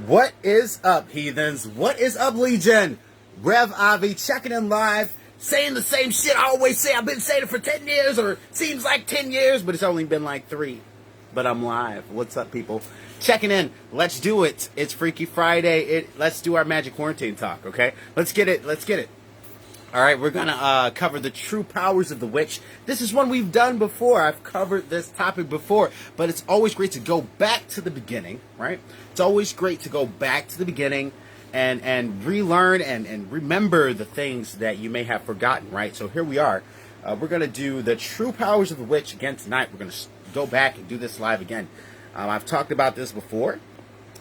What is up, heathens? What is up, Legion? Rev Avi checking in live, saying the same shit I always say. I've been saying it for 10 years, or seems like 10 years, but it's only been like 3. But I'm live. What's up, people? Checking in. Let's do it. It's Freaky Friday. Let's do our Magic Quarantine talk, okay? Let's get it. Let's get it. All right, we're going to cover the true powers of the witch. This is one we've done before. I've covered this topic before, but it's always great to go back to the beginning, right? It's always great to go back to the beginning and relearn and remember the things that you may have forgotten, right? So here we are. We're going to do the true powers of the witch again tonight. We're going to go back and do this live again. I've talked about this before,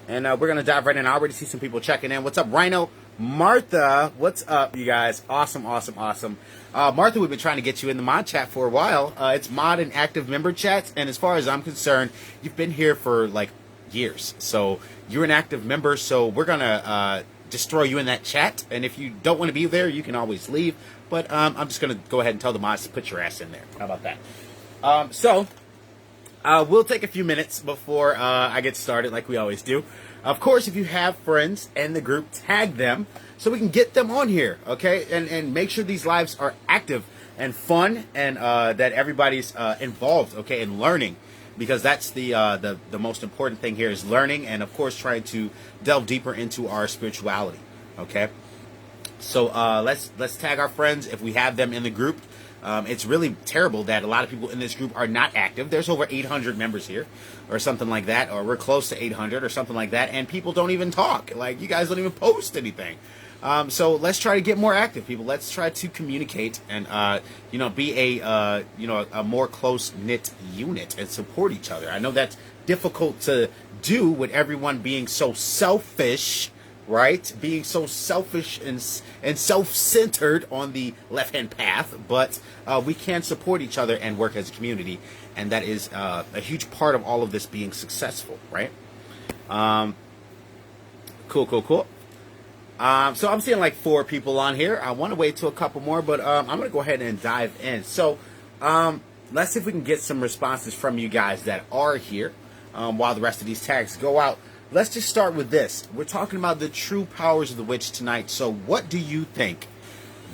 and we're going to dive right in. I already see some people checking in. What's up, Rhino? Martha, what's up, you guys? Awesome. Martha, we've been trying to get you in the mod chat for a while. It's mod and active member chats, and as far as I'm concerned, you've been here for like years. So you're an active member, so we're going to just throw you in that chat, and if you don't want to be there, you can always leave. But I'm just going to go ahead and tell the mods to put your ass in there. How about that? We'll take a few minutes before I get started like we always do. Of course, if you have friends in the group, tag them so we can get them on here, okay? And make sure these lives are active and fun and that everybody's involved, okay, in learning. Because that's the most important thing here is learning and, of course, trying to delve deeper into our spirituality, okay? So let's tag our friends if we have them in the group. It's really terrible that a lot of people in this group are not active. There's over 800 members here or something like that, or we're close to 800 or something like that, and people don't even talk. Like, you guys don't even post anything. So let's try to get more active, people. Let's try to communicate and, be a more close-knit unit and support each other. I know that's difficult to do with everyone being so selfish, right? Being so selfish and self-centered on the left-hand path, but we can support each other and work as a community, and that is a huge part of all of this being successful, right? Cool. So I'm seeing like 4 people on here. I want to wait till a couple more, but I'm going to go ahead and dive in. So let's see if we can get some responses from you guys that are here while the rest of these tags go out. Let's just start with this. We're talking about the true powers of the witch tonight. So what do you think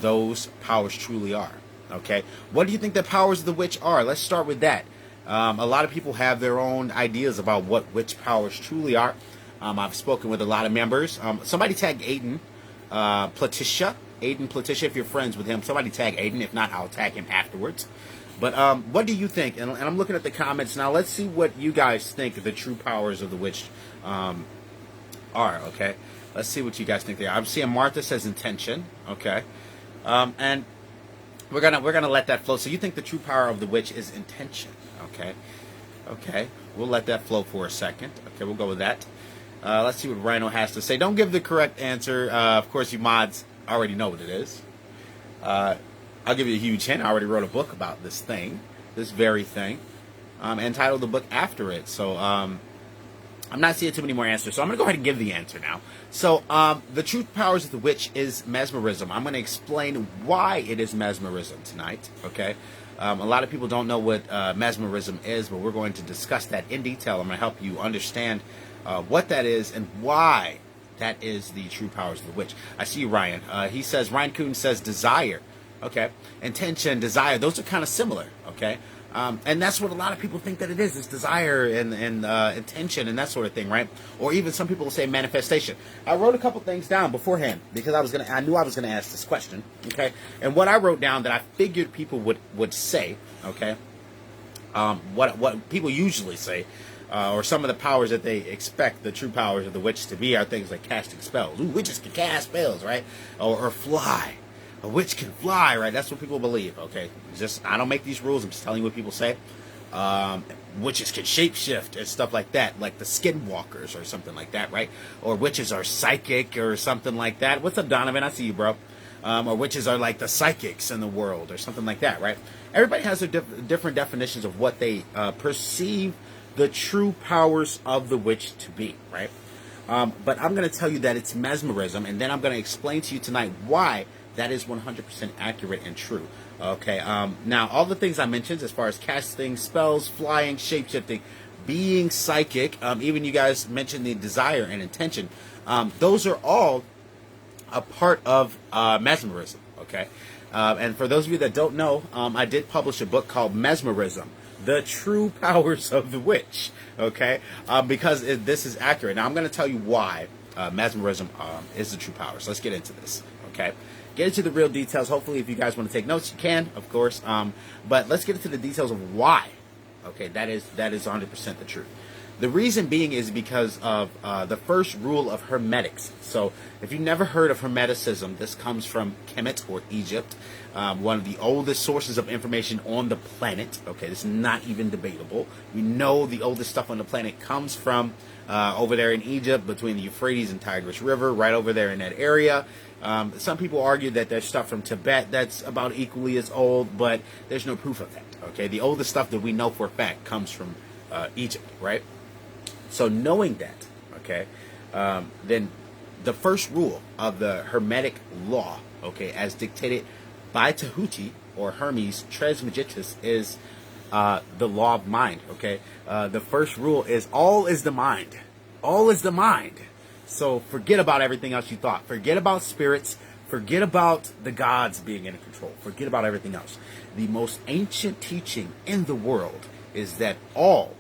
those powers truly are? Okay. What do you think the powers of the witch are? Let's start with that. A lot of people have their own ideas about what witch powers truly are. I've spoken with a lot of members. Somebody tag Aiden Platisha. Aiden Platisha, if you're friends with him. Somebody tag Aiden. If not, I'll tag him afterwards. But what do you think? And I'm looking at the comments now. Let's see what you guys think the true powers of the witch are. Okay, let's see what you guys think they are. I'm seeing Martha says intention. Okay, and we're gonna let that flow. So you think the true power of the witch is intention? Okay, we'll let that flow for a second. Okay, we'll go with that. Let's see what Rhino has to say. Don't give the correct answer. Of course, you mods already know what it is. I'll give you a huge hint. I already wrote a book about this very thing, and titled the book after it. So I'm not seeing too many more answers. So I'm going to go ahead and give the answer now. So the true powers of the witch is mesmerism. I'm going to explain why it is mesmerism tonight. Okay. A lot of people don't know what mesmerism is, but we're going to discuss that in detail. I'm going to help you understand what that is and why that is the true powers of the witch. I see you, Ryan. Ryan Coon says desire. Okay. Intention, desire, those are kind of similar. Okay. And that's what a lot of people think that it is. It's desire and intention and that sort of thing, right? Or even some people will say manifestation. I wrote a couple things down beforehand because I knew I was gonna ask this question. Okay. And what I wrote down that I figured people would say, okay, what people usually say, or some of the powers that they expect the true powers of the witch to be are things like casting spells. Ooh, witches can cast spells, right? Or fly. A witch can fly, right? That's what people believe, okay? I don't make these rules. I'm just telling you what people say. Witches can shapeshift and stuff like that, like the skinwalkers or something like that, right? Or witches are psychic or something like that. What's up, Donovan? I see you, bro. Or witches are like the psychics in the world or something like that, right? Everybody has their different definitions of what they perceive the true powers of the witch to be, right? But I'm going to tell you that it's mesmerism, and then I'm going to explain to you tonight why that is 100% accurate and true. Okay, now all the things I mentioned as far as casting spells, flying, shapeshifting, being psychic, even you guys mentioned the desire and intention. Those are all a part of mesmerism, okay? And for those of you that don't know, I did publish a book called Mesmerism, The True Powers of the Witch, okay? Because this is accurate. Now, I'm going to tell you why mesmerism is the true powers. Let's get into this, okay? Get into the real details. Hopefully, if you guys want to take notes, you can, of course. But let's get into the details of why, okay? That is 100% the truth. The reason being is because of the first rule of Hermetics. So, if you've never heard of Hermeticism, this comes from Kemet or Egypt, one of the oldest sources of information on the planet. Okay, this is not even debatable. We know the oldest stuff on the planet comes from over there in Egypt, between the Euphrates and Tigris River, right over there in that area. Some people argue that there's stuff from Tibet that's about equally as old, but there's no proof of that. Okay, the oldest stuff that we know for a fact comes from Egypt, right? So knowing that, okay, then the first rule of the Hermetic law, okay, as dictated by Tahuti or Hermes Trismegistus, is the law of mind, okay? The first rule is all is the mind. All is the mind. So forget about everything else you thought. Forget about spirits. Forget about the gods being in control. Forget about everything else. The most ancient teaching in the world is that all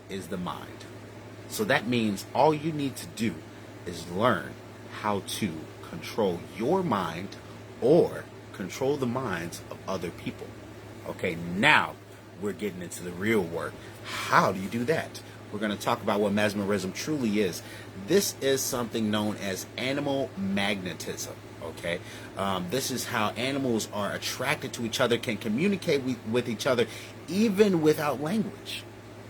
is the mind. So that means all you need to do is learn how to control your mind or control the minds of other people. Okay, now we're getting into the real work. How do you do that? We're going to talk about what mesmerism truly is. This is something known as animal magnetism. Okay, this is how animals are attracted to each other, can communicate with each other, even without language.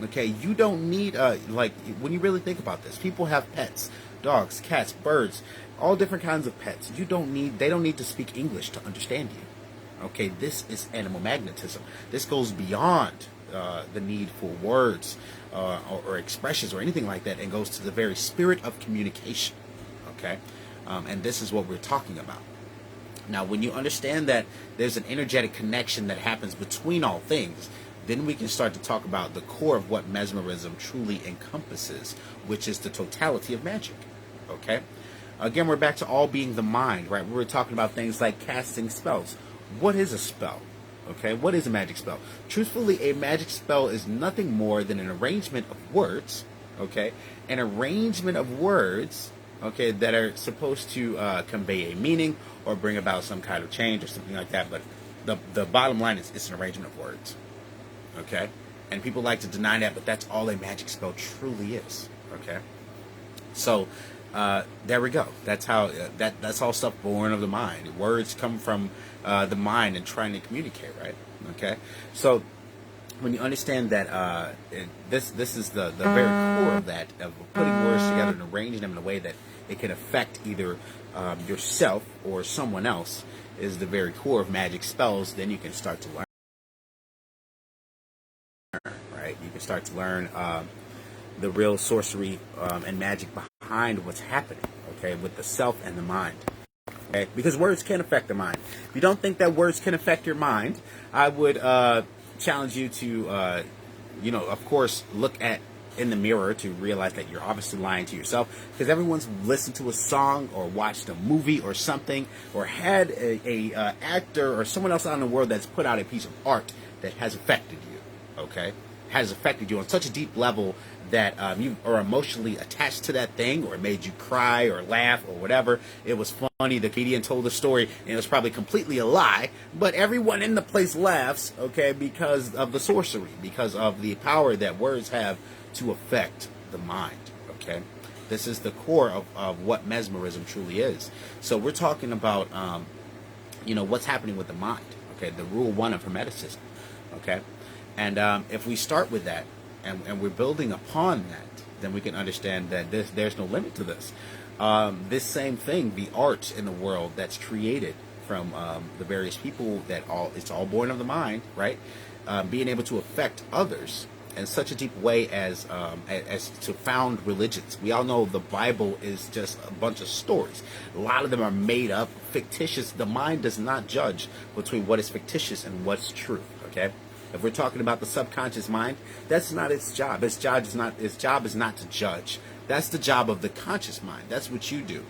Okay, you don't need like when you really think about this, people have pets, dogs, cats, birds, all different kinds of pets. They don't need to speak English to understand you. Okay, this is animal magnetism. This goes beyond the need for words or expressions or anything like that, and goes to the very spirit of communication. Okay, and this is what we're talking about. Now, when you understand that there's an energetic connection that happens between all things, then we can start to talk about the core of what mesmerism truly encompasses, which is the totality of magic. Okay? Again, we're back to all being the mind, right? We were talking about things like casting spells. What is a spell? Okay? What is a magic spell? Truthfully, a magic spell is nothing more than an arrangement of words, okay? An arrangement of words, okay, that are supposed to convey a meaning or bring about some kind of change or something like that. But the bottom line is it's an arrangement of words. Okay, and people like to deny that, but that's all a magic spell truly is. Okay, so there we go. That's how that's all stuff born of the mind. Words come from the mind and trying to communicate, right? Okay, so when you understand that this is the very core of that, of putting words together and arranging them in a way that it can affect either yourself or someone else, is the very core of magic spells. Then you can start to learn. Right, you can start to learn the real sorcery and magic behind what's happening. Okay, with the self and the mind. Okay, because words can affect the mind. If you don't think that words can affect your mind, I would challenge you to, of course, look in the mirror to realize that you're obviously lying to yourself, because everyone's listened to a song or watched a movie or something, or had a actor or someone else out in the world that's put out a piece of art that has affected you. Okay, has affected you on such a deep level that you are emotionally attached to that thing, or it made you cry or laugh or whatever. It was funny. The comedian told the story, and it was probably completely a lie, but everyone in the place laughs, okay, because of the sorcery, because of the power that words have to affect the mind. Okay, this is the core of what mesmerism truly is. So we're talking about what's happening with the mind. Okay, the rule one of Hermeticism. Okay. And if we start with that, and we're building upon that, then we can understand that there's no limit to this. This same thing, the art in the world that's created from the various people, it's all born of the mind, right? Being able to affect others in such a deep way as to found religions. We all know the Bible is just a bunch of stories. A lot of them are made up, fictitious. The mind does not judge between what is fictitious and what's true. Okay. If we're talking about the subconscious mind, that's not its job. Its job is not to judge. That's the job of the conscious mind. That's what you do.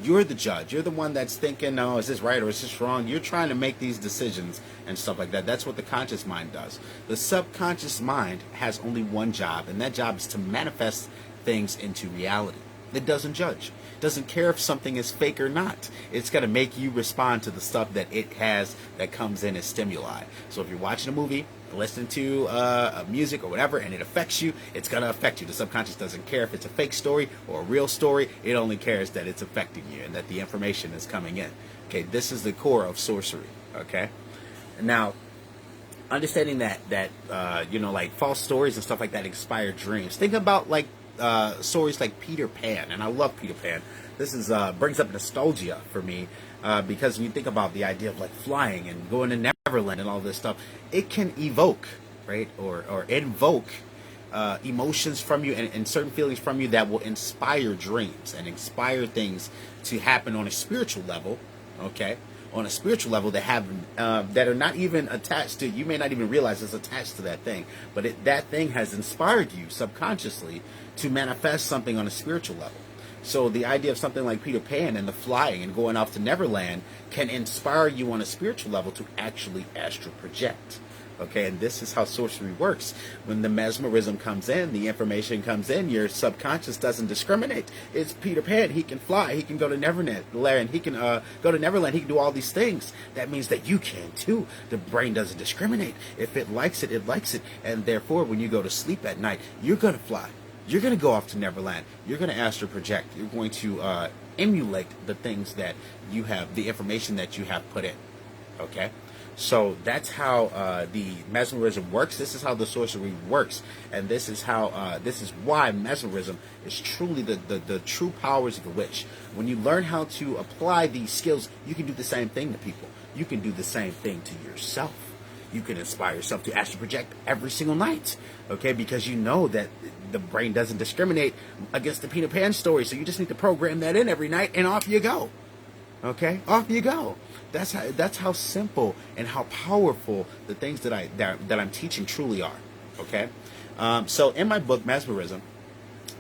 You're the judge. You're the one that's thinking, no, is this right or is this wrong? You're trying to make these decisions and stuff like that. That's what the conscious mind does. The subconscious mind has only one job, and that job is to manifest things into reality. It doesn't judge. It doesn't care if something is fake or not. It's going to make you respond to the stuff that it has that comes in as stimuli. So if you're watching a movie, listening to music or whatever, and it affects you, it's going to affect you. The subconscious doesn't care if it's a fake story or a real story. It only cares that it's affecting you and that the information is coming in. Okay, this is the core of sorcery. Okay, now understanding that like false stories and stuff like that inspire dreams. Think about like stories like Peter Pan, and I love Peter Pan. This is brings up nostalgia for me because when you think about the idea of like flying and going to Neverland and all this stuff, it can evoke, right, or invoke emotions from you and certain feelings from you that will inspire dreams and inspire things to happen on a spiritual level. Okay, on a spiritual level that have that are not even attached to, you may not even realize it's attached to that thing, but that thing has inspired you subconsciously to manifest something on a spiritual level. So the idea of something like Peter Pan and the flying and going off to Neverland can inspire you on a spiritual level to actually astral project. Okay, and this is how sorcery works. When the mesmerism comes in, the information comes in, your subconscious doesn't discriminate. It's Peter Pan. He can fly. He can go to Neverland. He can go to Neverland. He can do all these things. That means that you can too. The brain doesn't discriminate. If it likes it, it likes it. And therefore, when you go to sleep at night, you're going to fly. You're going to go off to Neverland. You're going to astral project. You're going to emulate the things that you have, the information that you have put in. Okay? So that's how the mesmerism works. This is how the sorcery works. And this is how, this is why mesmerism is truly the true powers of the witch. When you learn how to apply these skills, you can do the same thing to people. You can do the same thing to yourself. You can inspire yourself to astral project every single night, okay? Because you know that the brain doesn't discriminate against the Peter Pan story, so you just need to program that in every night, and off you go, okay? Off you go. That's how simple and how powerful the things that I'm teaching truly are, okay? So in my book, Mesmerism,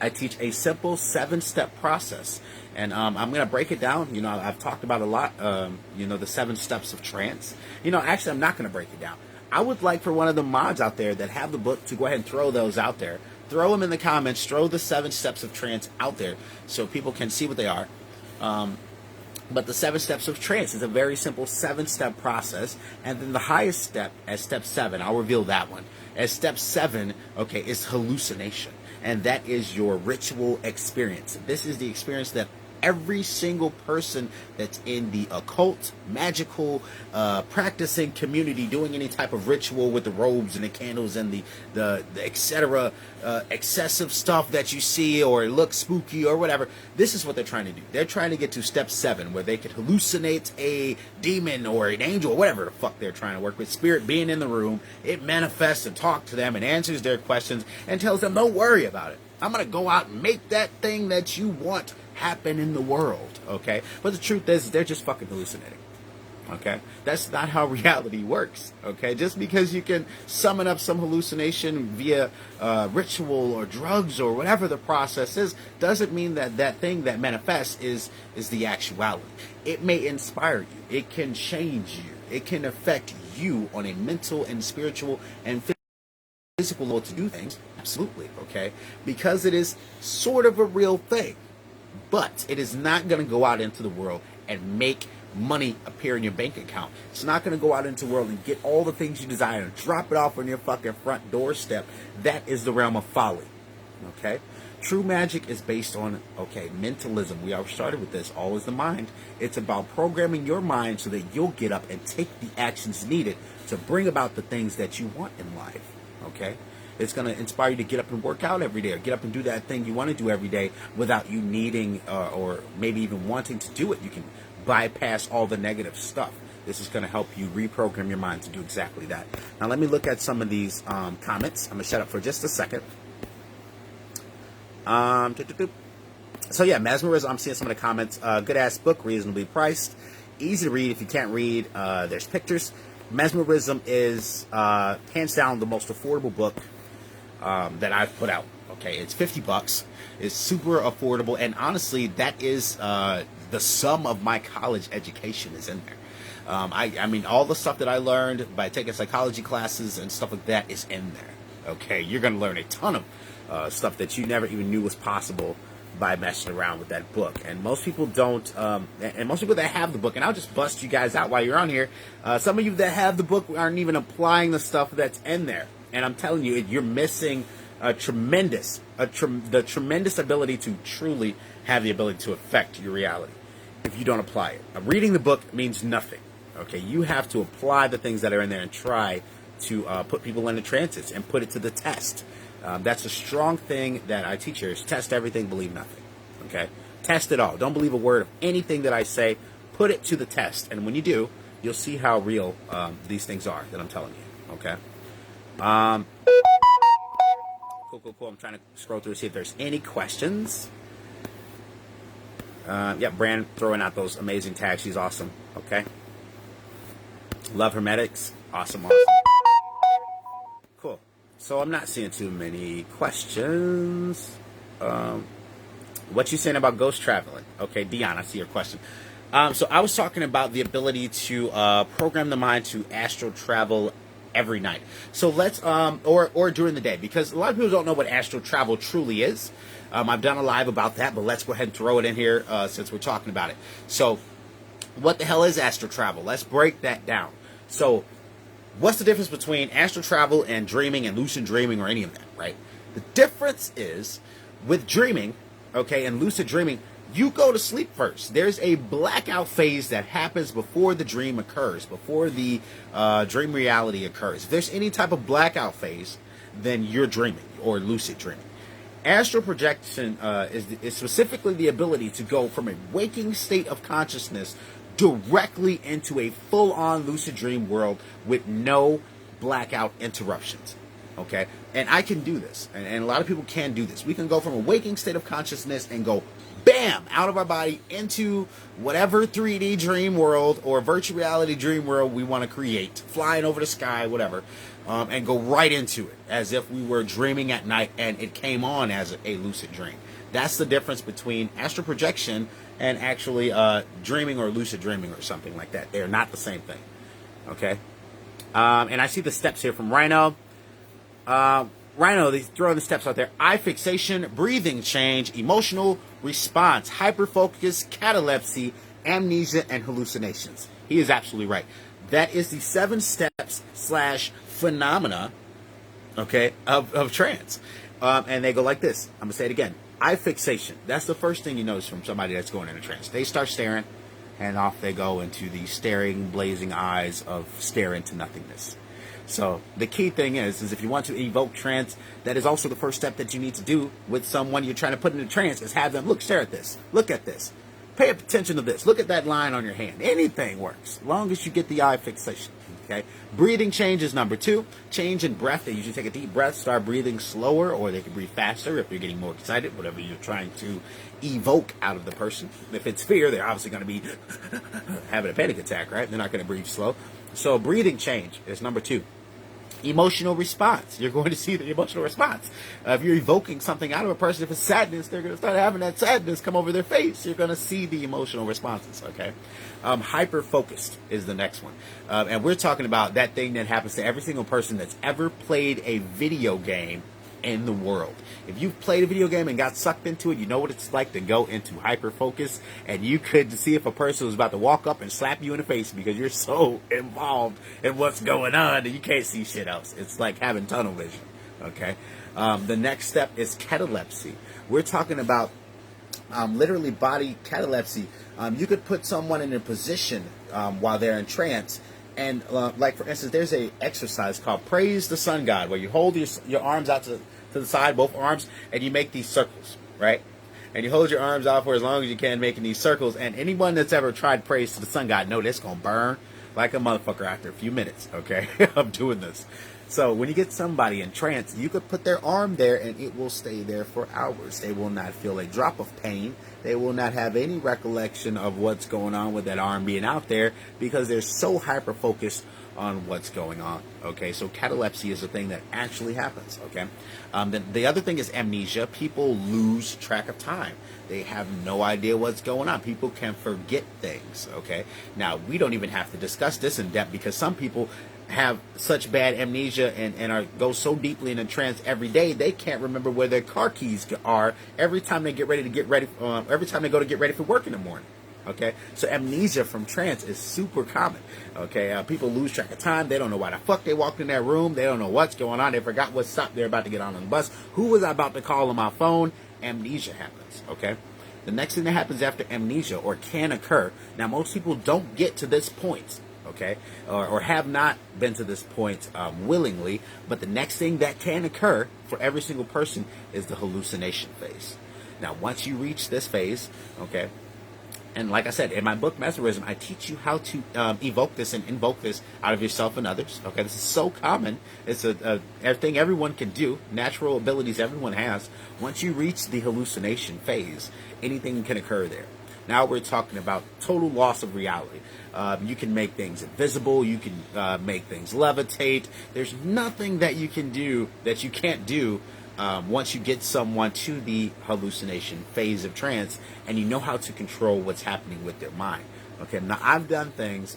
I teach a simple 7-step process. And I'm going to break it down. You know, I've talked about a lot, the 7 steps of trance. Actually, I'm not going to break it down. I would like for one of the mods out there that have the book to go ahead and throw those out there. Throw them in the comments. Throw the 7 steps of trance out there so people can see what they are. But the 7 steps of trance is a very simple 7-step process. And then the highest step, as step 7, I'll reveal that one. As step 7, okay, is hallucination. And that is your ritual experience. This is the experience that every single person that's in the occult, magical, practicing community, doing any type of ritual with the robes and the candles and the etc., excessive stuff that you see or it looks spooky or whatever, this is what they're trying to do. They're trying to get to step 7, where they could hallucinate a demon or an angel or whatever the fuck they're trying to work with. Spirit being in the room, it manifests and talks to them and answers their questions and tells them, don't worry about it. I'm going to go out and make that thing that you want happen in the world, okay? But the truth is, they're just fucking hallucinating, okay? That's not how reality works, okay? Just because you can summon up some hallucination via ritual or drugs or whatever the process is, doesn't mean that that thing that manifests is the actuality. It may inspire you. It can change you. It can affect you on a mental and spiritual and physical level to do things, absolutely, okay? Because it is sort of a real thing. But it is not going to go out into the world and make money appear in your bank account. It's not going to go out into the world and get all the things you desire and drop it off on your fucking front doorstep. That is the realm of folly. Okay? True magic is based on, mentalism. We already started with this. All is the mind. It's about programming your mind so that you'll get up and take the actions needed to bring about the things that you want in life. Okay? It's going to inspire you to get up and work out every day or get up and do that thing you want to do every day without you needing or maybe even wanting to do it. You can bypass all the negative stuff. This is going to help you reprogram your mind to do exactly that. Now, let me look at some of these comments. I'm going to shut up for just a second. So, yeah, Mesmerism. I'm seeing some of the comments. Good-ass book, reasonably priced. Easy to read if you can't read. There's pictures. Mesmerism is hands down the most affordable book that I've put out. Okay, it's $50. It's super affordable, and honestly, that is the sum of my college education is in there. I mean, all the stuff that I learned by taking psychology classes and stuff like that is in there. Okay, you're going to learn a ton of stuff that you never even knew was possible by messing around with that book. And most people don't, and most people that have the book, and I'll just bust you guys out while you're on here, some of you that have the book aren't even applying the stuff that's in there. And I'm telling you, you're missing the tremendous ability to truly have the ability to affect your reality if you don't apply it. Reading the book means nothing. Okay, you have to apply the things that are in there and try to put people into trances and put it to the test. That's a strong thing that I teach here is test everything, believe nothing. Okay? Test it all. Don't believe a word of anything that I say. Put it to the test. And when you do, you'll see how real these things are that I'm telling you. Okay? Cool. I'm trying to scroll through to see if there's any questions. Yeah, Brand throwing out those amazing tags. She's awesome. Okay? Love Hermetics. Awesome. Cool. So I'm not seeing too many questions. What you saying about ghost traveling? Okay, Dion, I see your question. So I was talking about the ability to program the mind to astral travel every night. So let's or during the day, because a lot of people don't know what astral travel truly is. I've done a live about that, but let's go ahead and throw it in here since we're talking about it. So what the hell is astral travel? Let's break that down. So what's the difference between astral travel and dreaming and lucid dreaming or any of that, right? The difference is with dreaming, okay, and lucid dreaming, you go to sleep first. There's a blackout phase that happens before the dream occurs, before the dream reality occurs. If there's any type of blackout phase, then you're dreaming or lucid dreaming. Astral projection is specifically the ability to go from a waking state of consciousness directly into a full-on lucid dream world with no blackout interruptions. Okay? And I can do this. And a lot of people can do this. We can go from a waking state of consciousness and go, bam, out of our body into whatever 3D dream world or virtual reality dream world we want to create, flying over the sky, whatever, and go right into it as if we were dreaming at night and it came on as a lucid dream. That's the difference between astral projection and actually dreaming or lucid dreaming or something like that. They're not the same thing. Okay? And I see the steps here from Rhino. Rhino, he's throwing the steps out there. Eye fixation, breathing change, emotional response, hyperfocus, catalepsy, amnesia, and hallucinations. He is absolutely right. That is the 7 steps / phenomena, okay, of trance. And they go like this. I'm going to say it again. Eye fixation. That's the first thing you notice from somebody that's going into trance. They start staring, and off they go into the staring, blazing eyes of stare into nothingness. So the key thing is if you want to evoke trance, that is also the first step that you need to do with someone you're trying to put into trance is have them, look, stare at this. Look at this. Pay attention to this. Look at that line on your hand. Anything works, as long as you get the eye fixation. Okay. Breathing change is number 2. Change in breath. They usually take a deep breath, start breathing slower, or they can breathe faster if you're getting more excited, whatever you're trying to evoke out of the person. If it's fear, they're obviously going to be having a panic attack, right? They're not going to breathe slow. So breathing change is number 2. Emotional response. You're going to see the emotional response. If you're evoking something out of a person, if it's sadness, they're going to start having that sadness come over their face. You're going to see the emotional responses, okay? Hyper-focused is the next one. And we're talking about that thing that happens to every single person that's ever played a video game in the world. If you've played a video game and got sucked into it, you know what it's like to go into hyper-focus, and you could see if a person was about to walk up and slap you in the face because you're so involved in what's going on that you can't see shit else. It's like having tunnel vision, okay? The next step is catalepsy. We're talking about literally body catalepsy. You could put someone in a position while they're in trance, and like for instance, there's a exercise called Praise the Sun God, where you hold your arms out to the side, both arms, and you make these circles, right? And you hold your arms out for as long as you can, making these circles. And anyone that's ever tried Praise to the Sun God know that's gonna burn like a motherfucker after a few minutes, okay, of doing this. So when you get somebody in trance, you could put their arm there and it will stay there for hours. They will not feel a drop of pain. They will not have any recollection of what's going on with that arm being out there because they're so hyper focused on what's going on. Okay, so catalepsy is a thing that actually happens. Okay, the other thing is amnesia. People lose track of time. They have no idea what's going on. People can forget things. Okay, now we don't even have to discuss this in depth because some people have such bad amnesia and go so deeply in a trance every day they can't remember where their car keys are every time they go to get ready for work in the morning. Okay, so amnesia from trance is super common. Okay, people lose track of time. They don't know why the fuck they walked in that room. They don't know what's going on. They forgot what stop they're about to get on the bus. Who was I about to call on my phone? Amnesia happens. Okay, the next thing that happens after amnesia or can occur. Now, most people don't get to this point. Okay, or have not been to this point willingly. But the next thing that can occur for every single person is the hallucination phase. Now, once you reach this phase, okay. And like I said, in my book, Mesmerism, I teach you how to evoke this and invoke this out of yourself and others. Okay, this is so common. It's a thing everyone can do, natural abilities everyone has. Once you reach the hallucination phase, anything can occur there. Now we're talking about total loss of reality. You can make things invisible. You can make things levitate. There's nothing that you can do that you can't do once you get someone to the hallucination phase of trance and you know how to control what's happening with their mind. Okay, now I've done things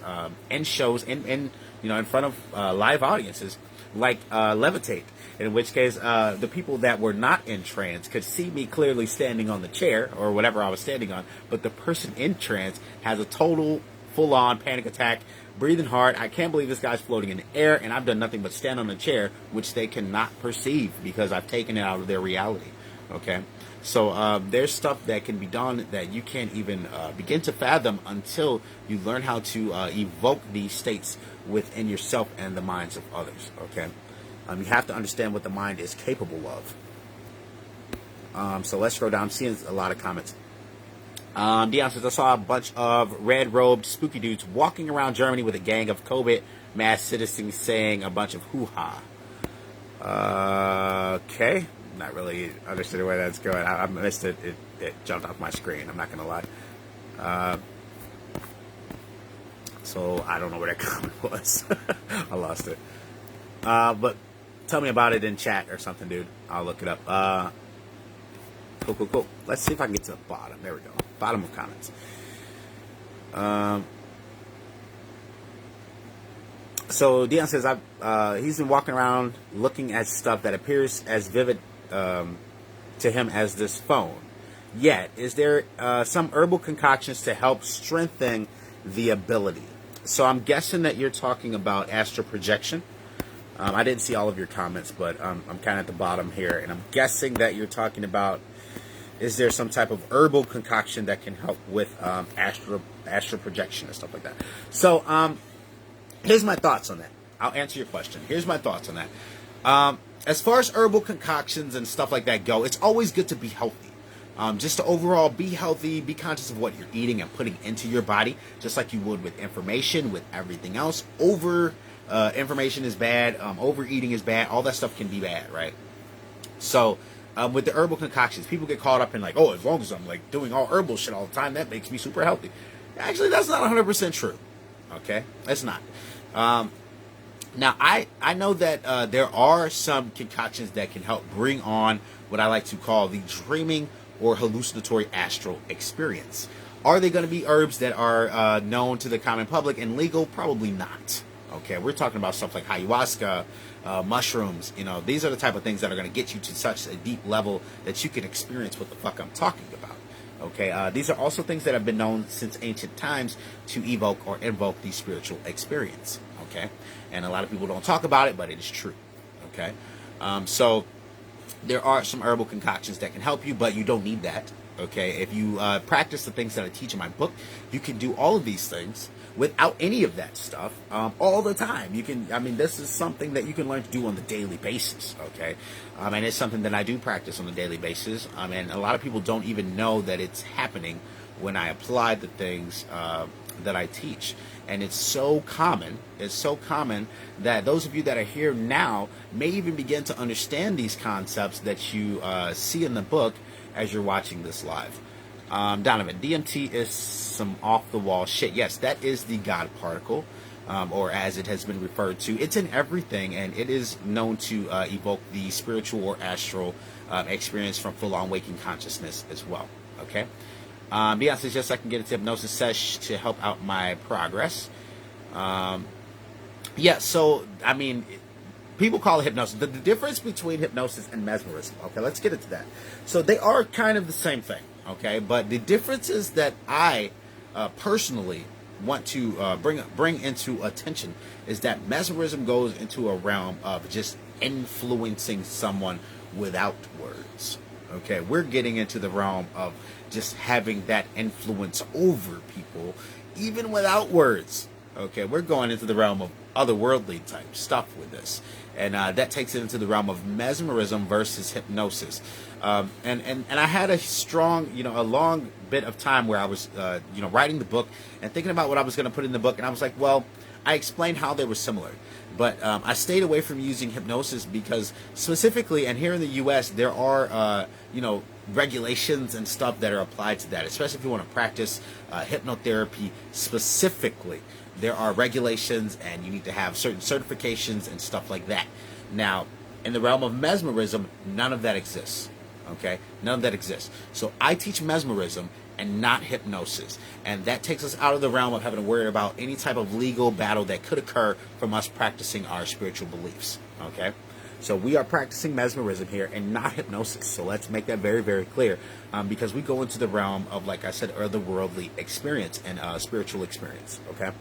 in shows in front of live audiences like levitate, in which case the people that were not in trance could see me clearly standing on the chair or whatever I was standing on, but the person in trance has a total full-on panic attack, breathing hard. I can't believe this guy's floating in the air, and I've done nothing but stand on a chair, which they cannot perceive because I've taken it out of their reality. Okay, so there's stuff that can be done that you can't even begin to fathom until you learn how to evoke these states within yourself and the minds of others. Okay, you have to understand what the mind is capable of. So let's scroll down. I'm seeing a lot of comments. Dion says, I saw a bunch of red-robed spooky dudes walking around Germany with a gang of COVID mass citizens saying a bunch of hoo-ha. Okay. Not really understood where that's going. I missed it. It jumped off my screen. I'm not going to lie. So I don't know where that comment was. I lost it. But tell me about it in chat or something, dude. I'll look it up. Cool. Let's see if I can get to the bottom. There we go. Bottom of comments. So Dion says he's been walking around looking at stuff that appears as vivid to him as this phone. Yet, is there some herbal concoctions to help strengthen the ability? So I'm guessing that you're talking about astral projection. I didn't see all of your comments, but I'm kind of at the bottom here, and I'm guessing that you're talking about, is there some type of herbal concoction that can help with astral projection and stuff like that? So here's my thoughts on that. I'll answer your question. Here's my thoughts on that. As far as herbal concoctions and stuff like that go, it's always good to be healthy. Just to overall be healthy, be conscious of what you're eating and putting into your body, just like you would with information, with everything else. Information is bad. Overeating is bad. All that stuff can be bad, right? So with the herbal concoctions, people get caught up in like, oh, as long as I'm like doing all herbal shit all the time, that makes me super healthy. Actually, that's not 100% true. Okay, it's not. Now, I know that there are some concoctions that can help bring on what I like to call the dreaming or hallucinatory astral experience. Are they going to be herbs that are known to the common public and legal? Probably not. Okay, we're talking about stuff like ayahuasca, mushrooms. These are the type of things that are going to get you to such a deep level that you can experience what the fuck I'm talking about. Okay, these are also things that have been known since ancient times to evoke or invoke the spiritual experience. Okay, and a lot of people don't talk about it, but it is true. Okay, so there are some herbal concoctions that can help you, but you don't need that. Okay, if you practice the things that I teach in my book, you can do all of these things without any of that stuff all the time. This is something that you can learn to do on the daily basis, okay? And it's something that I do practice on a daily basis. And a lot of people don't even know that it's happening when I apply the things that I teach. And it's so common. It's so common that those of you that are here now may even begin to understand these concepts that you see in the book as you're watching this live. Donovan, DMT is some off-the-wall shit. Yes, that is the God particle, or as it has been referred to. It's in everything, and it is known to evoke the spiritual or astral experience from full-on waking consciousness as well. Okay? Beyonce says, yes, I can get into hypnosis sesh to help out my progress. Yeah, so, I mean, people call it hypnosis. The difference between hypnosis and mesmerism, okay, let's get into that. So they are kind of the same thing, okay? But the difference is that I personally want to bring into attention is that mesmerism goes into a realm of just influencing someone without words. Okay, we're getting into the realm of just having that influence over people, even without words. Okay, we're going into the realm of otherworldly type stuff with this, and that takes it into the realm of mesmerism versus hypnosis. And I had a strong, a long bit of time where I was, writing the book and thinking about what I was going to put in the book, and I was like, well, I explained how they were similar. But I stayed away from using hypnosis because specifically, and here in the U.S., there are, regulations and stuff that are applied to that, especially if you want to practice hypnotherapy specifically. There are regulations, and you need to have certain certifications and stuff like that. Now, in the realm of mesmerism, none of that exists. Okay? None of that exists. So I teach mesmerism and not hypnosis. And that takes us out of the realm of having to worry about any type of legal battle that could occur from us practicing our spiritual beliefs. Okay? So we are practicing mesmerism here and not hypnosis. So let's make that very, very clear, because we go into the realm of, like I said, otherworldly experience and spiritual experience. Okay?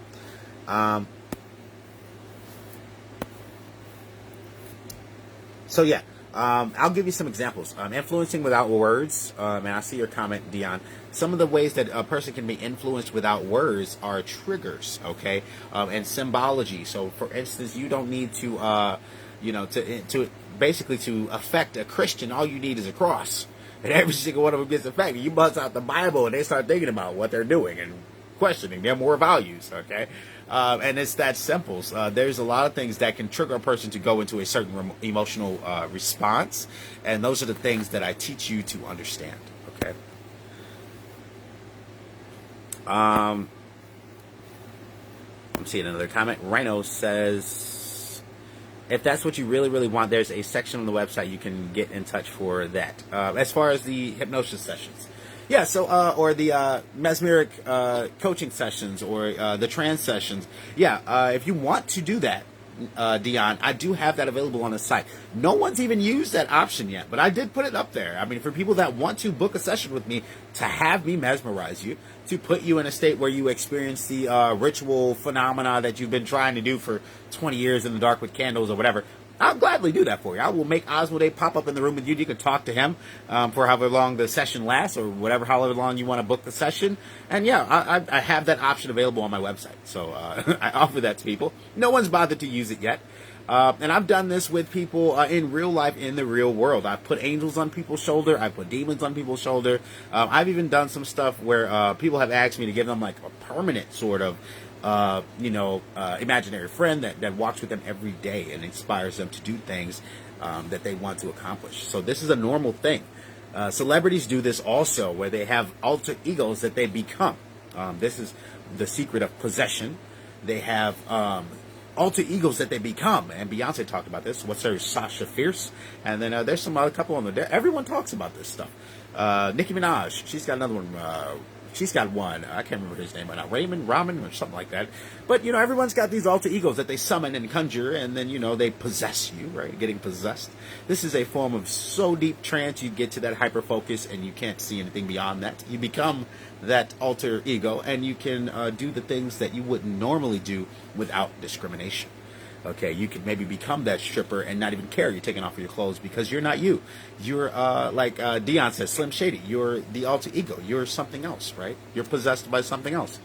So yeah, I'll give you some examples. Influencing without words, and I see your comment, Dion. Some of the ways that a person can be influenced without words are triggers, okay, and symbology. So, for instance, you don't need to, to basically to affect a Christian, all you need is a cross, and every single one of them gets affected. You bust out the Bible, and they start thinking about what they're doing and questioning their moral values, okay? And it's that simple. There's a lot of things that can trigger a person to go into a certain emotional response, and those are the things that I teach you to understand, okay? I'm seeing another comment. Rhino says, if that's what you really, really want, there's a section on the website you can get in touch for that. As far as the hypnosis sessions. Yeah, so, or the mesmeric coaching sessions, or the trance sessions. Yeah, if you want to do that, Dion, I do have that available on the site. No one's even used that option yet, but I did put it up there. I mean, for people that want to book a session with me, to have me mesmerize you, to put you in a state where you experience the ritual phenomena that you've been trying to do for 20 years in the dark with candles or whatever, I'll gladly do that for you. I will make Oswald pop up in the room with you. You can talk to him for however long the session lasts, or however long you want to book the session. And yeah, I have that option available on my website. So I offer that to people. No one's bothered to use it yet. And I've done this with people in real life, in the real world. I've put angels on people's shoulder. I put demons on people's shoulder. I've even done some stuff where people have asked me to give them like a permanent sort of imaginary friend that walks with them every day and inspires them to do things that they want to accomplish. So this is a normal thing. Celebrities do this also, where they have alter egos that they become. This is the secret of possession. They have alter egos that they become, and Beyonce talked about this. What's her, Sasha Fierce? And then there's some other couple on there. Everyone talks about this stuff. Nicki Minaj, she's got another one. She's got one. I can't remember his name right now. Ramen, or something like that. But, everyone's got these alter egos that they summon and conjure, and then, they possess you, right? Getting possessed. This is a form of so deep trance, you get to that hyper focus, and you can't see anything beyond that. You become that alter ego, and you can do the things that you wouldn't normally do without discrimination. Okay, you could maybe become that stripper and not even care you're taking off your clothes, because you're not you. You're, like Dion says, Slim Shady. You're the alter ego. You're something else, right? You're possessed by something else.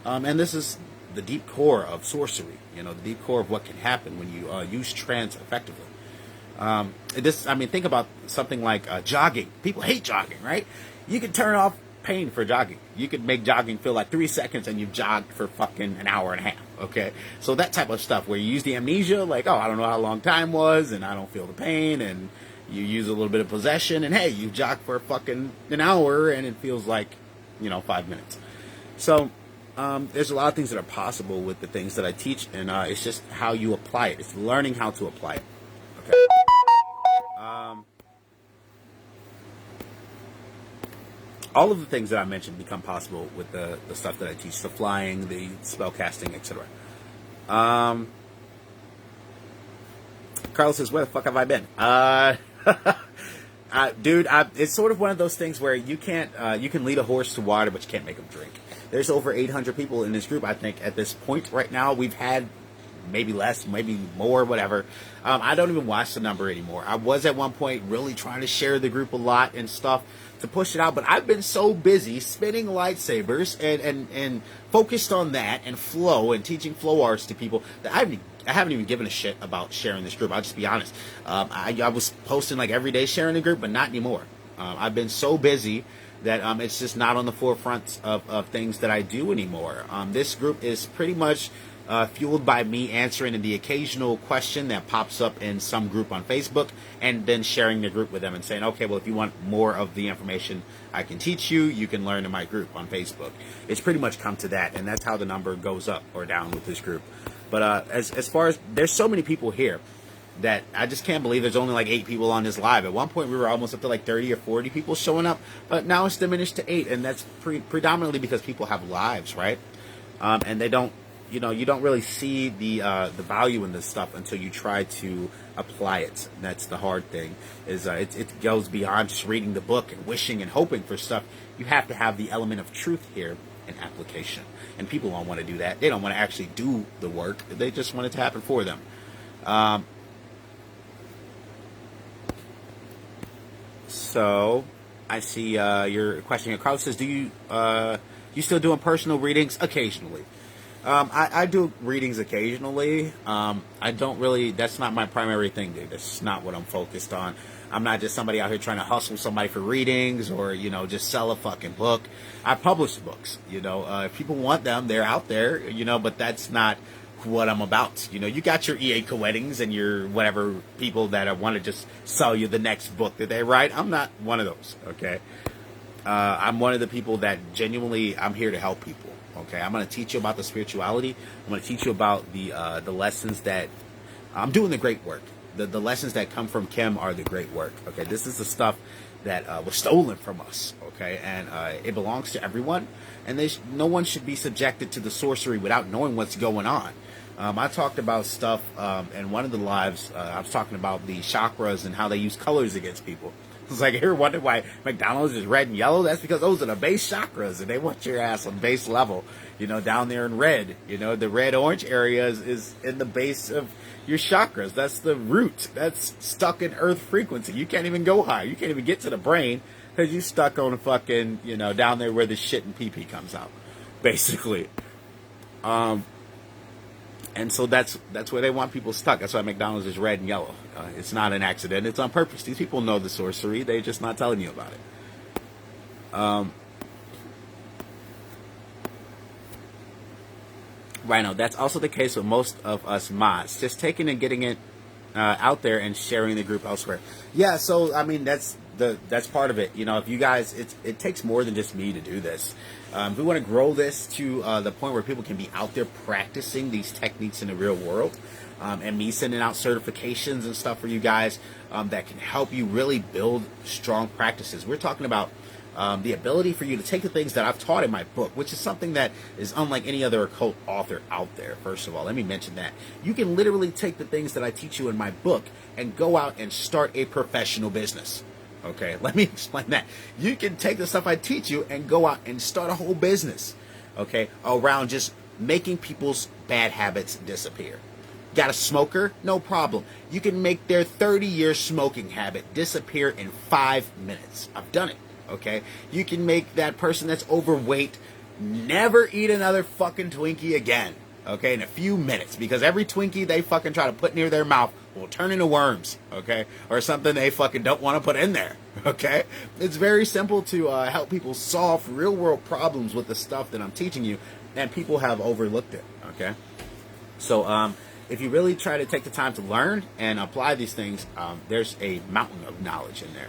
And this is the deep core of sorcery, the deep core of what can happen when you use trance effectively. Think about something like jogging. People hate jogging, right? You can turn off pain for jogging. You could make jogging feel like 3 seconds and you've jogged for fucking an hour and a half. Okay. So that type of stuff where you use the amnesia, like, oh, I don't know how long time was and I don't feel the pain, and you use a little bit of possession and hey, you jogged for fucking an hour and it feels like, 5 minutes. So, there's a lot of things that are possible with the things that I teach, and it's just how you apply it. It's learning how to apply it. Okay. All of the things that I mentioned become possible with the stuff that I teach: the flying, the spell casting, etc. Carlos says, "Where the fuck have I been?" Dude, it's sort of one of those things where you can't, you can lead a horse to water, but you can't make him drink. There's over 800 people in this group, I think, at this point right now. We've had maybe less, maybe more, whatever. I don't even watch the number anymore. I was at one point really trying to share the group a lot and stuff to push it out, but I've been so busy spinning lightsabers and focused on that and flow and teaching flow arts to people that I haven't even given a shit about sharing this group. I'll just be honest. I was posting like every day sharing the group, but not anymore. I've been so busy that it's just not on the forefront of things that I do anymore. This group is pretty much fueled by me answering the occasional question that pops up in some group on Facebook, and then sharing the group with them and saying, okay, well, if you want more of the information I can teach you, you can learn in my group on Facebook. It's pretty much come to that, and that's how the number goes up or down with this group. But as far as, there's so many people here that I just can't believe there's only like 8 people on this live. At one point we were almost up to like 30 or 40 people showing up, but now it's diminished to 8, and that's predominantly because people have lives, right? And they don't, you don't really see the value in this stuff until you try to apply it. And that's the hard thing, is it goes beyond just reading the book and wishing and hoping for stuff. You have to have the element of truth here and application. And people don't want to do that. They don't want to actually do the work. They just want it to happen for them. So I see your question here. Carlos says, do you still doing personal readings? Occasionally. I do readings occasionally. I don't really, that's not my primary thing, dude. That's not what I'm focused on. I'm not just somebody out here trying to hustle somebody for readings or, just sell a fucking book. I publish books, if people want them, they're out there, but that's not what I'm about. You got your EA co-weddings and your whatever people that want to just sell you the next book that they write. I'm not one of those, okay? I'm one of the people that genuinely, I'm here to help people. Okay, I'm going to teach you about the spirituality. I'm going to teach you about the lessons that I'm doing the great work. The lessons that come from Kim are the great work. Okay, this is the stuff that was stolen from us. Okay, and it belongs to everyone. And no one should be subjected to the sorcery without knowing what's going on. I talked about stuff in one of the lives. I was talking about the chakras and how they use colors against people. It's like, you ever wonder why McDonald's is red and yellow? That's because those are the base chakras, and they want your ass on base level, down there in red. The red-orange area is in the base of your chakras. That's the root. That's stuck in earth frequency. You can't even go high. You can't even get to the brain because you're stuck on a fucking, down there where the shit and pee-pee comes out, basically. And so that's where they want people stuck. That's why McDonald's is red and yellow. It's not an accident. It's on purpose. These people know the sorcery. They're just not telling you about it. Rhino, that's also the case with most of us mods. Just taking and getting it out there and sharing the group elsewhere. Yeah, so, I mean, that's part of it. If you guys, it takes more than just me to do this. If we want to grow this to the point where people can be out there practicing these techniques in the real world, and me sending out certifications and stuff for you guys that can help you really build strong practices. We're talking about the ability for you to take the things that I've taught in my book, which is something that is unlike any other occult author out there. First of all, let me mention that. You can literally take the things that I teach you in my book and go out and start a professional business. Okay, let me explain that. You can take the stuff I teach you and go out and start a whole business, okay, around just making people's bad habits disappear. Got a smoker? No problem. You can make their 30-year smoking habit disappear in 5 minutes. I've done it, okay? You can make that person that's overweight never eat another fucking Twinkie again, okay, in a few minutes, because every Twinkie they fucking try to put near their mouth will turn into worms, okay? Or something they fucking don't want to put in there, okay? It's very simple to help people solve real world problems with the stuff that I'm teaching you, and people have overlooked it, okay? So, if you really try to take the time to learn and apply these things, there's a mountain of knowledge in there.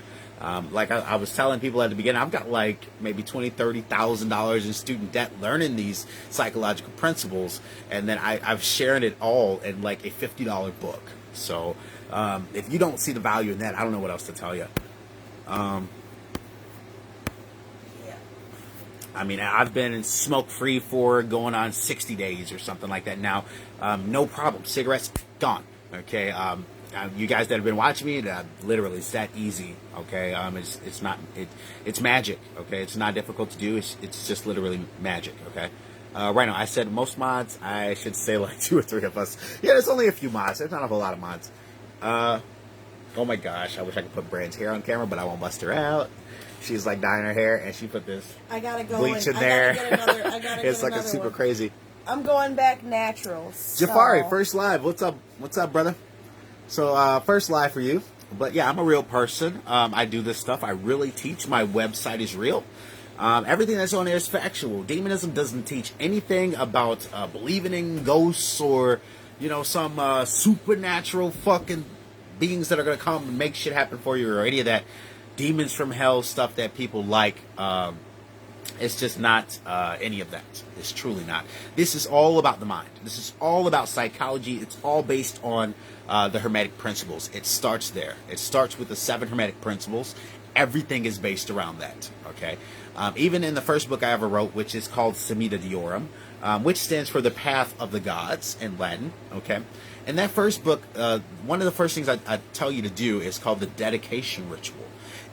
Like I was telling people at the beginning, I've got like maybe $20,000-$30,000 in student debt learning these psychological principles, and then I've shared it all in like a $50 book. So if you don't see the value in that, I don't know what else to tell you. I mean, I've been smoke free for going on 60 days or something like that now. No problem. Cigarettes gone. Okay. You guys that have been watching me, literally it's that easy. Okay. It's magic. Okay. It's not difficult to do. It's just literally magic. Okay. Right now, I said most mods. I should say like 2 or 3 of us. Yeah, there's only a few mods. There's not a whole lot of mods. Oh my gosh, I wish I could put Brand's hair on camera, but I won't bust her out. She's like dyeing her hair, and she put this bleach in there. It's like it's super crazy. I'm going back natural. So. Jafari, first live. What's up? What's up, brother? So first live for you. But yeah, I'm a real person. I do this stuff. I really teach. My website is real. Everything that's on there is factual. Demonism doesn't teach anything about believing in ghosts or, some supernatural fucking beings that are going to come and make shit happen for you or any of that demons from hell stuff that people like. It's just not any of that. It's truly not. This is all about the mind. This is all about psychology. It's all based on the Hermetic principles. It starts there. It starts with the 7 Hermetic principles. Everything is based around that. Okay. Even in the first book I ever wrote, which is called Semita Diorum, which stands for the Path of the Gods in Latin. Okay. In that first book, one of the first things I tell you to do is called the dedication ritual.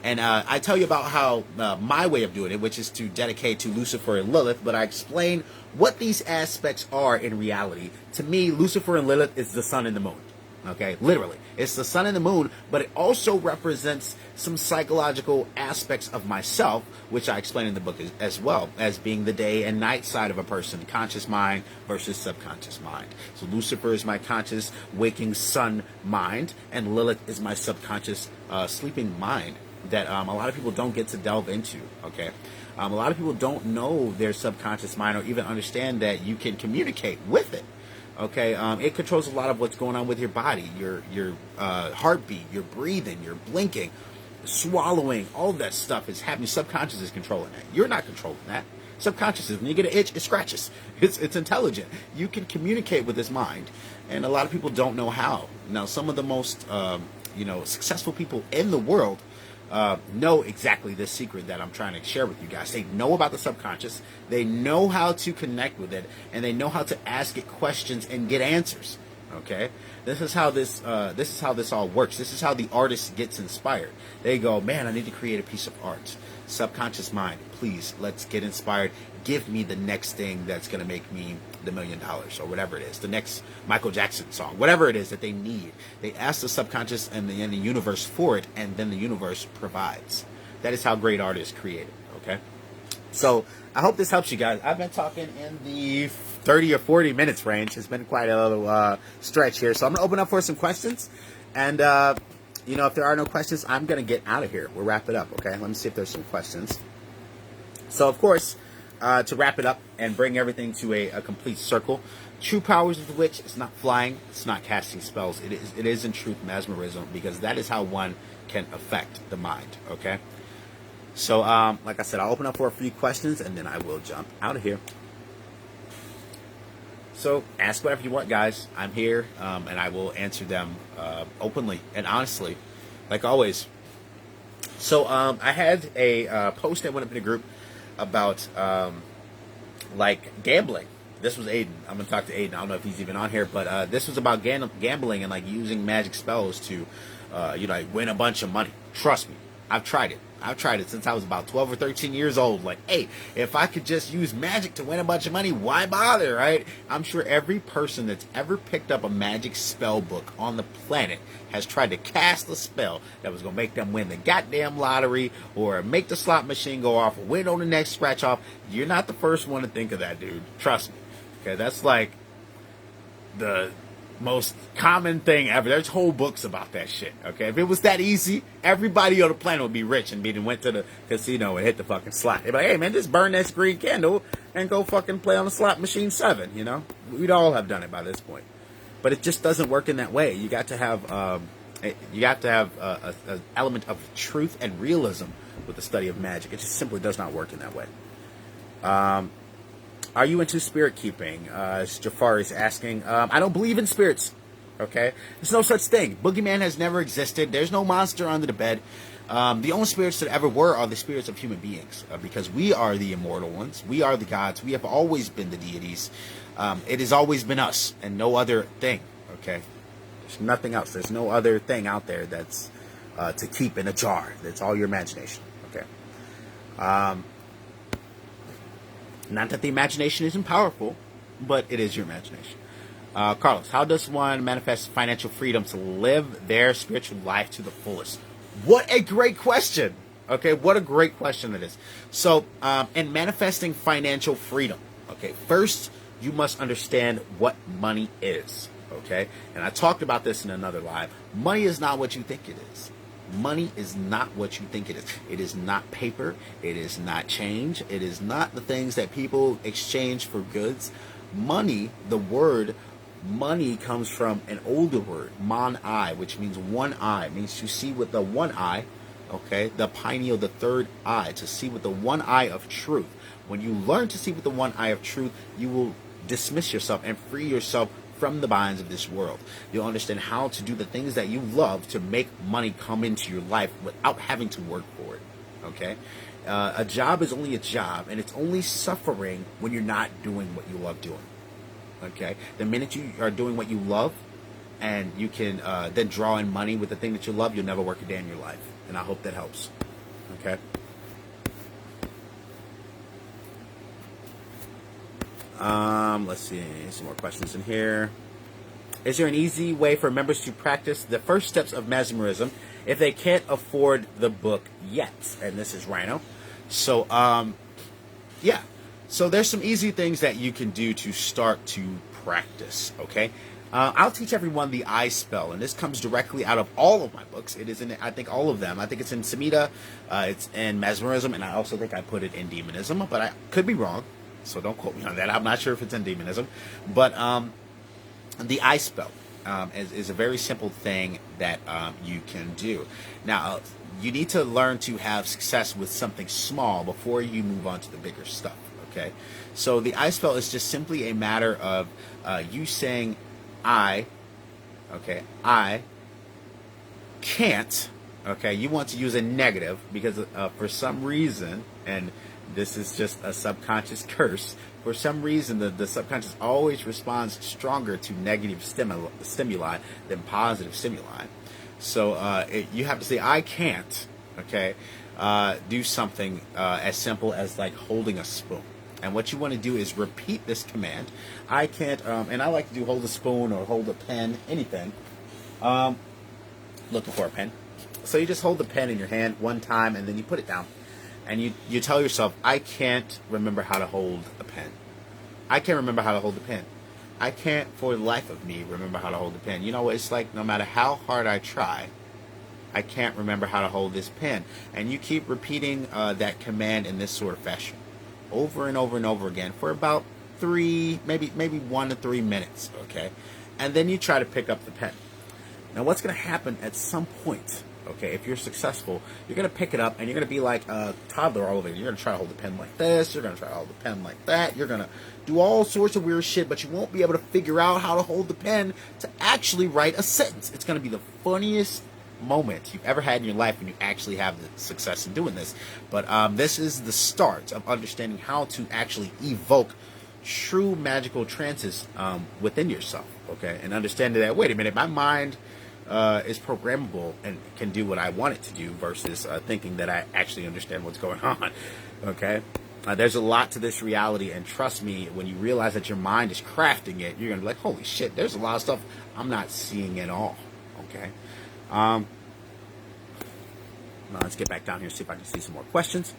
And I tell you about how my way of doing it, which is to dedicate to Lucifer and Lilith, but I explain what these aspects are in reality. To me, Lucifer and Lilith is the sun and the moon. Okay, literally. It's the sun and the moon, but it also represents some psychological aspects of myself, which I explain in the book as well, as being the day and night side of a person, conscious mind versus subconscious mind. So Lucifer is my conscious, waking sun mind, and Lilith is my subconscious, sleeping mind that a lot of people don't get to delve into, okay? A lot of people don't know their subconscious mind or even understand that you can communicate with it. Okay, it controls a lot of what's going on with your body, your heartbeat, your breathing, your blinking, swallowing, all of that stuff is happening. Subconscious is controlling that. You're not controlling that. Subconscious is when you get an itch, it scratches. It's intelligent. You can communicate with this mind, and a lot of people don't know how. Now, some of the most successful people in the world know exactly this secret that I'm trying to share with you guys. They know about the subconscious, they know how to connect with it, and they know how to ask it questions and get answers. Okay, this is how this all works. This is how the artist gets inspired. They go, man, I need to create a piece of art. Subconscious mind, please, let's get inspired. Give me the next thing that's going to make me the $1 million or whatever it is, the next Michael Jackson song, whatever it is that they need. They ask the subconscious and the universe for it, and then the universe provides. That is how great art is created. Okay, so I hope this helps you guys. I've been talking in the 30 or 40 minutes range. It's been quite a little stretch here, so I'm gonna open up for some questions, and if there are no questions, I'm gonna get out of here. We'll wrap it up. Okay, let me see if there's some questions. So of course, to wrap it up and bring everything to a complete circle, true powers of the witch is not flying, it's not casting spells. It is in truth mesmerism, because that is how one can affect the mind. Okay, so like I said, I'll open up for a few questions and then I will jump out of here. So ask whatever you want, guys. I'm here, and I will answer them openly and honestly, like always. So I had a post that went up in a group about gambling. This was Aiden. I'm gonna talk to Aiden. I don't know if he's even on here, but this was about gambling and like using magic spells to win a bunch of money. Trust me, I've tried it. I've tried it since I was about 12 or 13 years old. Like, hey, if I could just use magic to win a bunch of money, why bother, right? I'm sure every person that's ever picked up a magic spell book on the planet has tried to cast a spell that was going to make them win the goddamn lottery or make the slot machine go off or win on the next scratch off. You're not the first one to think of that, dude. Trust me. Okay, that's like most common thing ever. There's whole books about that shit. Okay, if it was that easy, everybody on the planet would be rich and went to the casino and hit the fucking slot. They'd be like, hey man, just burn that green candle and go fucking play on the slot machine 7. You know, we'd all have done it by this point. But it just doesn't work in that way. You got to have an element of truth and realism with the study of magic. It just simply does not work in that way. Are you into spirit keeping? As Jafar is asking. I don't believe in spirits. Okay? There's no such thing. Boogeyman has never existed. There's no monster under the bed. The only spirits that ever were are the spirits of human beings. Because we are the immortal ones. We are the gods. We have always been the deities. It has always been us and no other thing. Okay? There's nothing else. There's no other thing out there that's to keep in a jar. That's all your imagination. Okay? Not that the imagination isn't powerful, but it is your imagination. Carlos, how does one manifest financial freedom to live their spiritual life to the fullest? What a great question. Okay, what a great question it is. So, in manifesting financial freedom, okay, first you must understand what money is. Okay, and I talked about this in another live. Money is not what you think it is. Money is not what you think it is. It is not paper. It is not change. It is not the things that people exchange for goods. Money, the word money comes from an older word, mon eye, which means one eye. It means to see with the one eye, okay, the pineal, the third eye, to see with the one eye of truth. When you learn to see with the one eye of truth, you will dismiss yourself and free yourself from the binds of this world. You'll understand how to do the things that you love to make money come into your life without having to work for it. Okay? A job is only a job, and it's only suffering when you're not doing what you love doing. Okay? The minute you are doing what you love, and you can then draw in money with the thing that you love, you'll never work a day in your life. And I hope that helps. Okay? Let's see, some more questions in here. Is there an easy way for members to practice the first steps of mesmerism if they can't afford the book yet? And this is Rhino. So, yeah. So there's some easy things that you can do to start to practice, okay? I'll teach everyone the I spell, and this comes directly out of all of my books. It is in, I think, all of them. I think it's in Samhita, it's in Mesmerism, and I also think I put it in Demonism, but I could be wrong. So don't quote me on that. I'm not sure if it's in Demonism. But the I spell is a very simple thing that you can do. Now, you need to learn to have success with something small before you move on to the bigger stuff. Okay? So the I spell is just simply a matter of you saying I, okay, I can't, okay, you want to use a negative because for some reason, and this is just a subconscious curse. For some reason, the subconscious always responds stronger to negative stimuli than positive stimuli. So you have to say, I can't, okay, do something as simple as like holding a spoon. And what you want to do is repeat this command. I can't, and I like to do hold a spoon or hold a pen, anything. Looking for a pen. So you just hold the pen in your hand one time and then you put it down. And you tell yourself, I can't remember how to hold a pen. I can't remember how to hold a pen. I can't, for the life of me, remember how to hold a pen. You know, it's like no matter how hard I try, I can't remember how to hold this pen. And you keep repeating that command in this sort of fashion, over and over and over again for about 3, maybe 1 to 3 minutes, okay? And then you try to pick up the pen. Now, what's going to happen at some point? Okay, if you're successful, you're going to pick it up and you're going to be like a toddler all over it. You're going to try to hold the pen like this. You're going to try to hold the pen like that. You're going to do all sorts of weird shit, but you won't be able to figure out how to hold the pen to actually write a sentence. It's going to be the funniest moment you've ever had in your life when you actually have the success in doing this. But this is the start of understanding how to actually evoke true magical trances within yourself, okay? And understanding that, wait a minute, my mind is programmable and can do what I want it to do versus thinking that I actually understand what's going on, okay? There's a lot to this reality, and trust me, when you realize that your mind is crafting it, you're going to be like, holy shit, there's a lot of stuff I'm not seeing at all, okay? Now let's get back down here and see if I can see some more questions.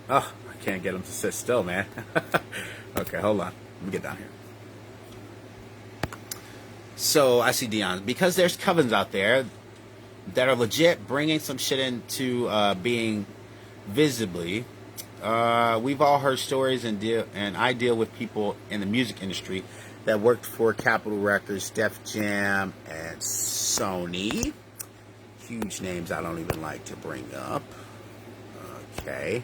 Oh, I can't get them to sit still, man. Okay, hold on. Let me get down here. So I see Dion. Because there's covens out there that are legit bringing some shit into being visibly. We've all heard stories and I deal with people in the music industry that worked for Capitol Records, Def Jam, and Sony. Huge names I don't even like to bring up. Okay.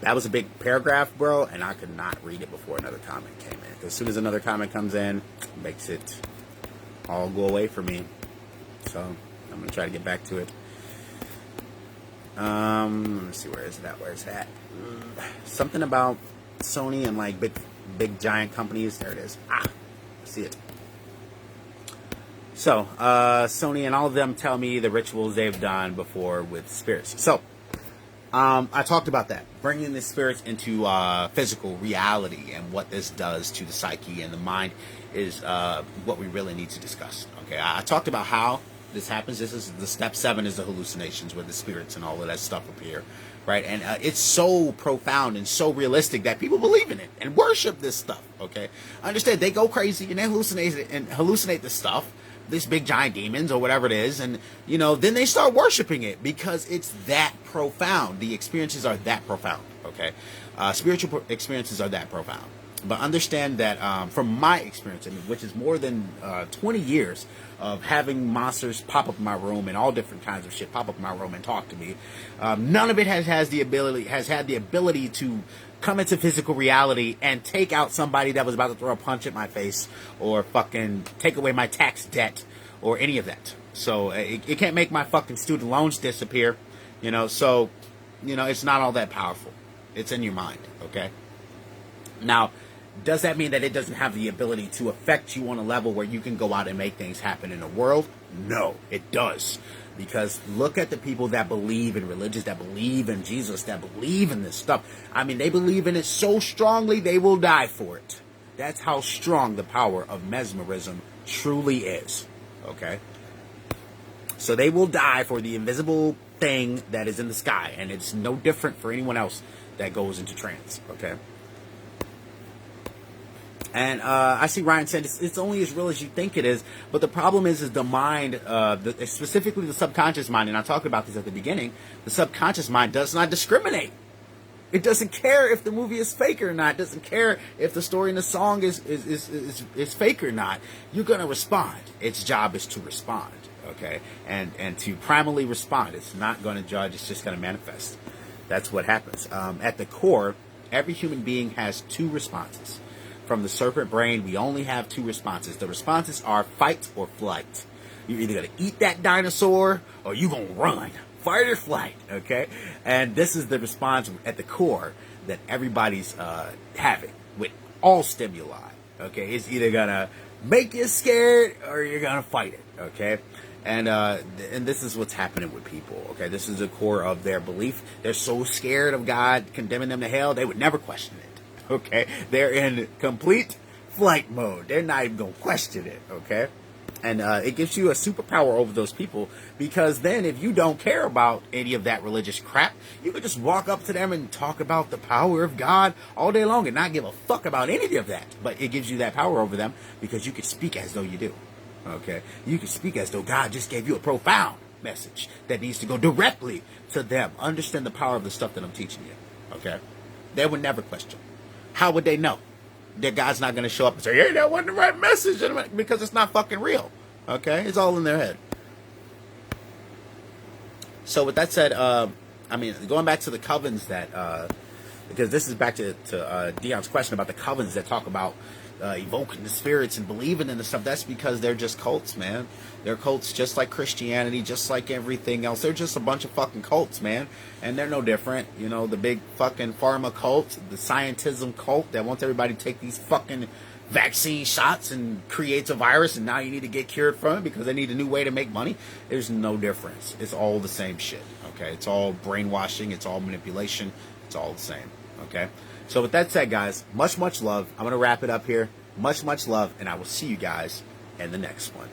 That was a big paragraph, bro, and I could not read it before another comment came in. As soon as another comment comes in, it makes it all go away for me. So I'm going to try to get back to it. Let me see, where is that? Where's that? Something about Sony and like big giant companies. There it is. I see it. So Sony and all of them tell me the rituals they've done before with spirits. So I talked about that, bringing the spirits into physical reality and what this does to the psyche and the mind is what we really need to discuss. Okay, I talked about how this happens. This is the step 7 is the hallucinations where the spirits and all of that stuff appear, right? And it's so profound and so realistic that people believe in it and worship this stuff. Okay, understand? They go crazy and they hallucinate this stuff, these big giant demons or whatever it is, and then they start worshiping it because it's that profound. The experiences are that profound. Okay, spiritual experiences are that profound. But understand that from my experience, which is more than 20 years of having monsters pop up in my room and all different kinds of shit pop up in my room and talk to me, none of it has had the ability to come into physical reality and take out somebody that was about to throw a punch at my face or fucking take away my tax debt or any of that. So it can't make my fucking student loans disappear, so it's not all that powerful. It's in your mind. Okay, now does that mean that it doesn't have the ability to affect you on a level where you can go out and make things happen in the world? No, it does. Because look at the people that believe in religions, that believe in Jesus, that believe in this stuff. I mean, they believe in it so strongly they will die for it. That's how strong the power of mesmerism truly is. Okay? So they will die for the invisible thing that is in the sky. And it's no different for anyone else that goes into trance. Okay? And I see Ryan said it's only as real as you think it is. But the problem is the mind, specifically the subconscious mind, and I talked about this at the beginning, the subconscious mind does not discriminate. It doesn't care if the movie is fake or not. It doesn't care if the story in the song is fake or not. You're going to respond. Its job is to respond, okay? And to primally respond. It's not going to judge. It's just going to manifest. That's what happens. At the core, every human being has 2 responses. From the serpent brain, we only have 2 responses. The responses are fight or flight. You're either going to eat that dinosaur or you're going to run. Fight or flight, okay? And this is the response at the core that everybody's having with all stimuli, okay? It's either going to make you scared or you're going to fight it, okay? And this is what's happening with people, okay? This is the core of their belief. They're so scared of God condemning them to hell, they would never question it. Okay, they're in complete flight mode. They're not even going to question it, okay? And it gives you a superpower over those people because then if you don't care about any of that religious crap, you can just walk up to them and talk about the power of God all day long and not give a fuck about any of that. But it gives you that power over them because you can speak as though you do, okay? You can speak as though God just gave you a profound message that needs to go directly to them. Understand the power of the stuff that I'm teaching you, okay? They would never question. How would they know that God's not going to show up and say, hey, that wasn't the right message? Because it's not fucking real. Okay? It's all in their head. So with that said, going back to the covens that, because this is back to Dion's question about the covens that talk about evoking the spirits and believing in the stuff. That's because they're just cults, man. They're cults just like Christianity, just like everything else. They're just a bunch of fucking cults, man. And they're no different. The big fucking pharma cult, the scientism cult that wants everybody to take these fucking vaccine shots and creates a virus and now you need to get cured from it because they need a new way to make money. There's no difference. It's all the same shit, okay? It's all brainwashing. It's all manipulation. It's all the same, okay? So with that said, guys, much love. I'm going to wrap it up here. Much love, and I will see you guys in the next one.